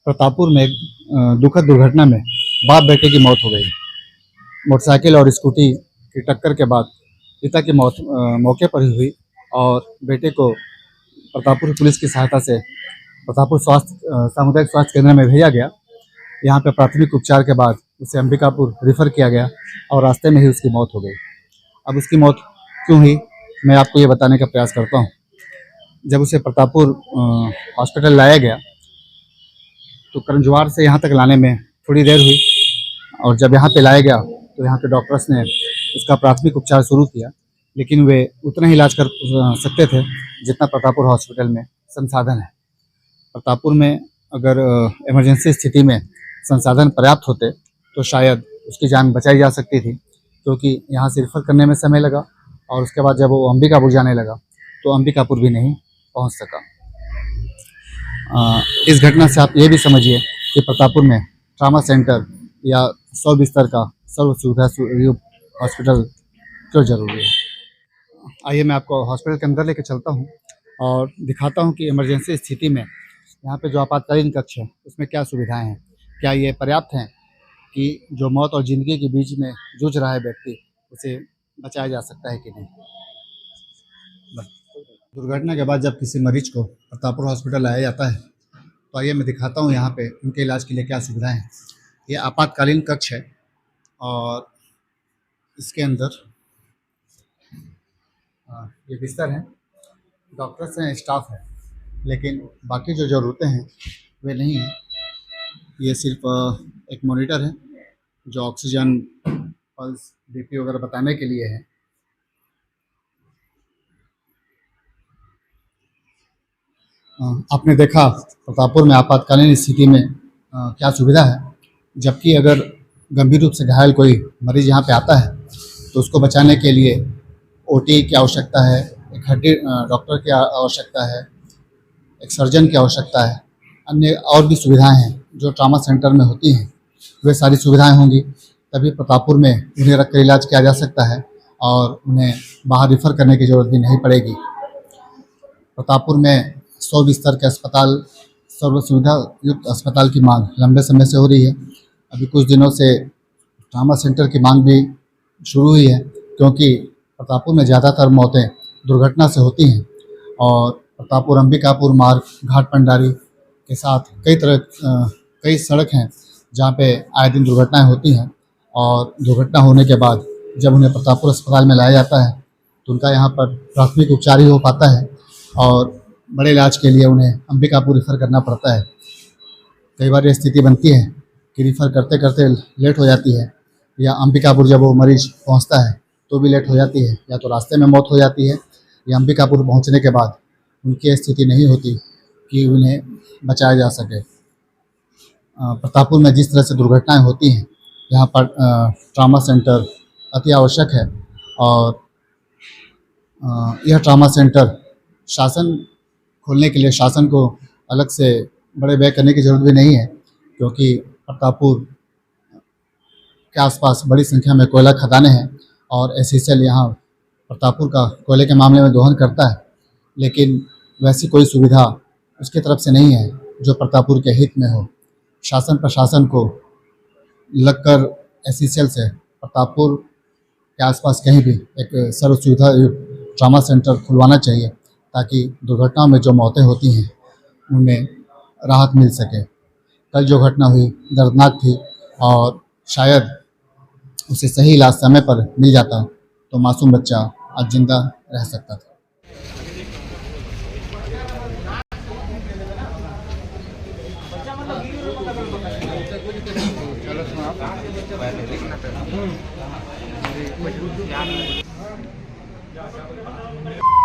प्रतापपुर में एक दुखद दुर्घटना में बाप बेटे की मौत हो गई। मोटरसाइकिल और स्कूटी की टक्कर के बाद पिता की मौत मौके पर ही हुई और बेटे को प्रतापपुर पुलिस की सहायता से प्रतापपुर सामुदायिक स्वास्थ्य केंद्र में भेजा गया। यहाँ पे प्राथमिक उपचार के बाद उसे अंबिकापुर रेफर किया गया और रास्ते में ही उसकी मौत हो गई। अब उसकी मौत क्यों हुई, मैं आपको ये बताने का प्रयास करता हूँ। जब उसे प्रतापपुर हॉस्पिटल लाया गया तो करंजवार से यहाँ तक लाने में थोड़ी देर हुई और जब यहाँ पे लाया गया तो यहाँ के डॉक्टर्स ने उसका प्राथमिक उपचार शुरू किया, लेकिन वे उतना ही इलाज कर सकते थे जितना प्रतापपुर हॉस्पिटल में संसाधन है। प्रतापपुर में अगर इमरजेंसी स्थिति में संसाधन पर्याप्त होते तो शायद उसकी जान बचाई जा सकती थी, क्योंकि यहाँ से रेफर करने में समय लगा और उसके बाद जब वो अंबिकापुर जाने लगा तो अंबिकापुर भी नहीं पहुँच सका। इस घटना से आप ये भी समझिए कि प्रतापपुर में ट्रामा सेंटर या 100 बिस्तर का सर्व सुविधा युक्त हॉस्पिटल क्यों जरूरी है। आइए मैं आपको हॉस्पिटल के अंदर लेके चलता हूँ और दिखाता हूँ कि इमरजेंसी स्थिति में यहाँ पे जो आपातकालीन कक्ष है उसमें क्या सुविधाएं हैं, क्या ये पर्याप्त हैं कि जो मौत और ज़िंदगी के बीच में जूझ रहा है व्यक्ति उसे बचाया जा सकता है कि नहीं। दुर्घटना के बाद जब किसी मरीज को प्रतापपुर हॉस्पिटल लाया जाता है तो आइए मैं दिखाता हूँ यहाँ पे उनके इलाज के लिए क्या सुविधाएं हैं। ये आपातकालीन कक्ष है और इसके अंदर ये बिस्तर हैं, डॉक्टर्स हैं, स्टाफ है, लेकिन बाकी जो ज़रूरतें हैं वे नहीं हैं। ये सिर्फ एक मॉनिटर है जो ऑक्सीजन, पल्स, बीपी वगैरह बताने के लिए है। आपने देखा प्रतापपुर में आपातकालीन स्थिति में क्या सुविधा है, जबकि अगर गंभीर रूप से घायल कोई मरीज यहाँ पे आता है तो उसको बचाने के लिए ओटी की आवश्यकता है, एक हड्डी डॉक्टर की आवश्यकता है, एक सर्जन की आवश्यकता है, अन्य और भी सुविधाएं हैं जो ट्रामा सेंटर में होती हैं। वे सारी सुविधाएं होंगी तभी प्रतापपुर में उन्हें रखकर इलाज किया जा सकता है और उन्हें बाहर रेफर करने की ज़रूरत भी नहीं पड़ेगी। प्रतापपुर में 100 बिस्तर के अस्पताल, सर्व सुविधा युक्त अस्पताल की मांग लंबे समय से हो रही है। अभी कुछ दिनों से ट्रामा सेंटर की मांग भी शुरू हुई है, क्योंकि प्रतापपुर में ज़्यादातर मौतें दुर्घटना से होती हैं और प्रतापपुर अंबिकापुर मार्ग, घाट पंडारी के साथ कई सड़क हैं जहाँ पे आए दिन दुर्घटनाएं होती हैं और दुर्घटना होने के बाद जब उन्हें प्रतापपुर अस्पताल में लाया जाता है तो उनका यहाँ पर प्राथमिक उपचार ही हो पाता है और बड़े इलाज के लिए उन्हें अंबिकापुर रेफर करना पड़ता है। कई बार ये स्थिति बनती है कि रेफर करते करते लेट हो जाती है या अंबिकापुर जब वो मरीज पहुंचता है तो भी लेट हो जाती है, या तो रास्ते में मौत हो जाती है या अंबिकापुर पहुंचने के बाद उनकी स्थिति नहीं होती कि उन्हें बचाया जा सके। प्रतापपुर में जिस तरह से दुर्घटनाएं होती हैं यहाँ पर ट्रामा सेंटर अति आवश्यक है और यह ट्रामा सेंटर शासन खोलने के लिए शासन को अलग से बड़े व्यय करने की ज़रूरत भी नहीं है, क्योंकि प्रतापपुर के आसपास बड़ी संख्या में कोयला खदानें हैं और एसईसीएल यहाँ प्रतापपुर का कोयले के मामले में दोहन करता है, लेकिन वैसी कोई सुविधा उसकी तरफ से नहीं है जो प्रतापपुर के हित में हो। शासन प्रशासन को लगकर एसईसीएल से प्रतापपुर के आसपास कहीं भी एक सर्व सुविधा ट्रामा सेंटर खुलवाना चाहिए ताकि दुर्घटनाओं में जो मौतें होती हैं उनमें राहत मिल सके। कल जो घटना हुई दर्दनाक थी और शायद उसे सही इलाज समय पर मिल जाता तो मासूम बच्चा आज जिंदा रह सकता था। चलो